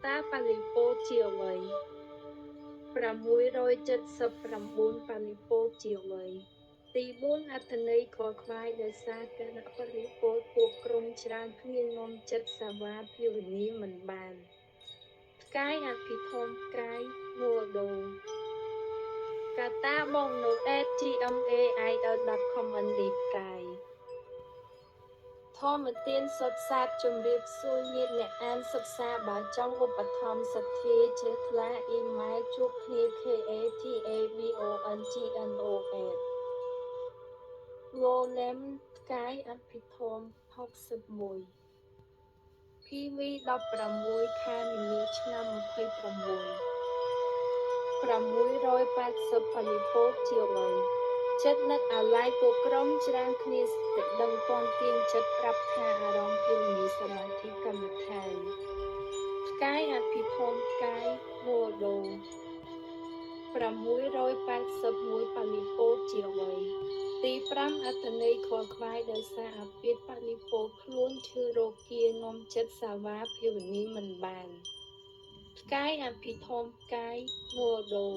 តាប៉ាលីពោជាអ្វី679ប៉ាលីពោជាអ្វីទី4អត្ថន័យខខ្វាយដោយសារគណៈប៉ាលីពោពួកក្រុមច្រើនគ្នាងំចិត្តសាវ៉ាភាវនាមិនបានផ្កាយអភិធម្មផ្កាយងួរដូកាតាបងនៅ @gmail.com ឌីផ្កាយធម្មទានសុទ្ធសាធជំរាបសួរញាតិអ្នកអានសិក្សាបើចង់ឧបត្ថម្ភសទ្ធាជ្រះថ្លាអ៊ីម៉ែលជួបគ្នា KATABONGNOS Golem ផ្កាយអភិធម្ម61 PV 16 ខែមីនាឆ្នាំ26 680ប៉ាលីពោជាអ្វីចិត្តនឹកអាឡ័យពួកក្រុមច្រើនគ្នាស្តិដឹងទាន់ទាញចិត្តប្រាប់ថាអារម្មណ៍ភាវនាសមាធិកម្មដ្ឋានផ្កាយអភិធម្មផ្កាយងួរដូ681ប៉ាលីពោជាអ្វីទី5អត្ថន័យខខ្វាយដោយសារអាពាធប៉ាលីពោខ្លួនឈឺរោគាងំចិត្តសាវ៉ាភាវនាមិនបានផ្កាយអភិធម្មផ្កាយងួរដូ